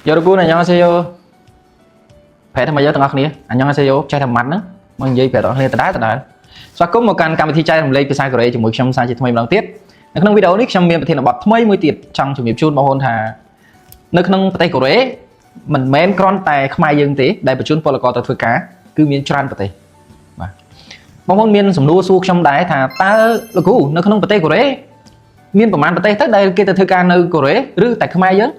여러분 안녕하세요. 배 tham gia tầng này 안녕하세요. Chào thầm mạnh đó. Mọi người phải đón lên từ đá. Và cũng một căn camera chai làm lấy cái Korea chỉ một trong sai chỉ thay lần tiết. Ở trong video này trong miền thì là bật mấy mươi tiết trong trường nghiệp chun bao hôn hà. Nơi trong Tây Korea mình men con tài khai dương tí đây bật chun polaco từ cá cứ miền tràn Tây. Bao hôn miền sầm nua suốt trong đáy thà ta là cũ nơi trong Tây Korea miềnประมาณ Tây tới đây kia từ cá nơi Korea rứ tại khai dương.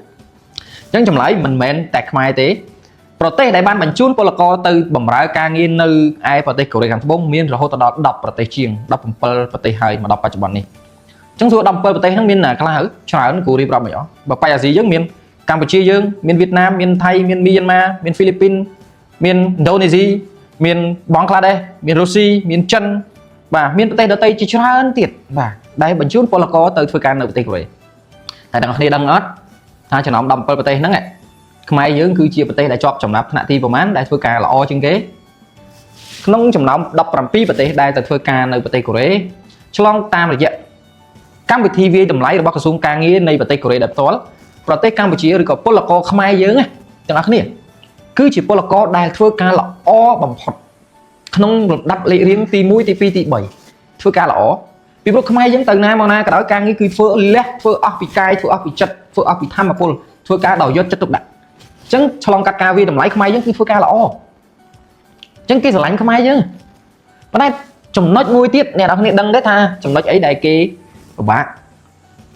Chẳng chậm lại mình men tại khai tí. ប្រទេសដែលបានបញ្ជូនពលករទៅបម្រើការងារនៅឯប្រទេសកូរ៉េខាងត្បូងមានរហូតដល់10ប្រទេសជាង17ប្រទេសហើយមកដល់បច្ចុប្បន្ននេះអញ្ចឹងសួរ17ប្រទេសហ្នឹងមានខ្លះច្រើនគូរៀបរាប់មិនអស់បើប៉ៃអាស៊ីយើងមានកម្ពុជាយើងមានវៀតណាមមានថៃមានមីយ៉ាន់ម៉ាមានហ្វីលីពីនមានឥណ្ឌូនេស៊ីមានបង់ក្លាដេសមានរុស្ស៊ីមានចិនបាទមានប្រទេសដទៃជាច្រើនទៀតបាទដែលបញ្ជូនពលករទៅធ្វើការនៅប្រទេសកូរ៉េតែទាំងគ្នាដឹងអត់ថាចំណោម17ប្រទេសហ្នឹងខ្មែរយើងគឺជាប្រទេសដែលជាប់ចំណាប់ថ្នាក់ទីប្រមាណដែលធ្វើការល្អជាងគេក្នុងចំណោម17ប្រទេសដែលទៅធ្វើការនៅប្រទេសកូរ៉េឆ្លងតាមរយៈកម្មវិធីវាយតម្លៃរបស់ក្រសួងការងារនៃប្រទេសកូរ៉េដែលផ្ទាល់ប្រទេសកម្ពុជាឬក៏ពលករខ្មែរយើងទាំងអស់គ្នាគឺជាពលករដែលធ្វើការល្អបំផុតក្នុងលំដាប់លេខរៀងទី1ទី2ទី3ធ្វើការល្អពីព្រោះខ្មែរយើងទៅណាមកណាក៏ដោយការងារគឺធ្វើលះធ្វើអស់ពីកាយធ្វើអស់ពីចិត្តធ្វើអស់ពីធម៌ពលធ្វើការដោយយកចិត្តទុកដាក់ចឹងឆ្លងកាត់ការវាតម្លៃខ្មែរយើងគឺធ្វើការល្អចឹងគេស្រឡាញ់ខ្មែរយើងប៉ុន្តែចំណុចមួយទៀតអ្នកនរគ្នាដឹងទេថាចំណុចអីដែលគេពិបាក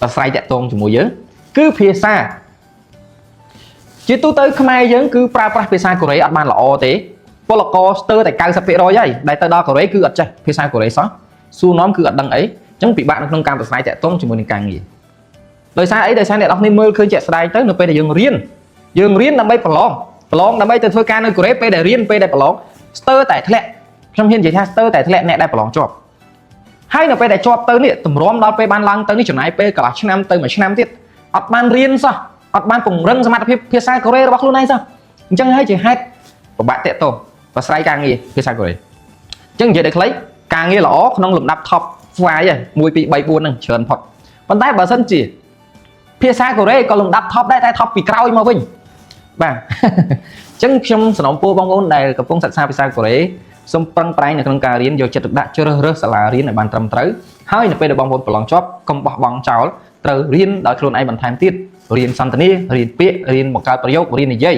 ប្រស្រ័យតាក់ទងជាមួយយើងគឺភាសាជាទូទៅខ្មែរយើងគឺប្រើប្រាស់ភាសាកូរ៉េអត់បានល្អទេពលករស្ទើរតែ 90% ហើយដែលទៅដល់កូរ៉េគឺអត់ចេះភាសាកូរ៉េសោះសួរនាំគឺអត់ដឹងអីចឹងពិបាកនៅក្នុងការប្រស្រ័យតាក់ទងជាមួយនឹងការងារដោយសារអីដោយសារអ្នកនរគ្នាមើលឃើញជាក់ស្ដែងទៅនៅពេលដែលយើងរៀនដើម្បីប្រឡងដើម្បីទៅធ្វើការនៅកូរ៉េពេលដែលរៀនពេលដែលប្រឡងស្ទើរតែធ្លាក់ខ្ញុំហ៊ាននិយាយថាស្ទើរតែធ្លាក់អ្នកដែលប្រឡងជាប់ហើយនៅពេលដែលជាប់ទៅនេះតម្រាំដល់ពេលបានឡើងទៅនេះចំណាយពេលកន្លះឆ្នាំទៅមួយឆ្នាំទៀតអត់បានរៀនសោះអត់បានពង្រឹងសមត្ថភាពភាសាកូរ៉េរបស់ខ្លួនឯងសោះអញ្ចឹងហើយជាហេតុពិបាកតាក់ទងប្រស្រ័យការងារភាសាកូរ៉េអញ្ចឹងនិយាយតែខ្លីការងារល្អក្នុងលំដាប់ top 5 1 2 3 4ហ្នឹងច្រើនផុតប៉ុន្តែបើសិនជាភាសាកូរ៉េក៏លំដាប់ top ដែរតែ top ពីក្រោយមកវិញបាទអញ្ចឹងខ្ញុំសនំពរបងប្អូនដែលកំពុងសិក្សាភាសាកូរ៉េសូមប្រឹងប្រែងនៅក្នុងការរៀនយកចិត្តទុកដាក់ជ្រើសរើសសាលារៀនឲ្យបានត្រឹមត្រូវហើយនៅពេលដែលបងប្អូនប្រឡងជាប់កុំបោះបង់ចោលត្រូវរៀនដោយខ្លួនឯងបន្ថែមទៀតរៀនសន្ទនារៀនពាក្យរៀនបង្កើតប្រយោគរៀននិយាយ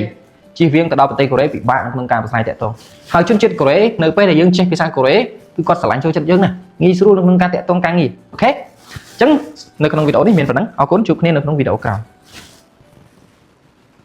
ជៀសវាងទៅដល់ប្រទេសកូរ៉េពិបាកនៅក្នុងការប្រស្រ័យតាក់ទងហើយជនជាតិកូរ៉េនៅពេលដែលយើងចេះភាសាកូរ៉េគឺគាត់ស្រឡាញ់ចូលចិត្តយើងណាងាយស្រួលនៅក្នុងការតាក់ទងការងារអូខេអញ្ចឹងនៅក្នុងវីដេអូនេះមានប៉ុណ្ណឹងអរគុណជួបគ្នានៅក្នុងវីដេអូក្រោយ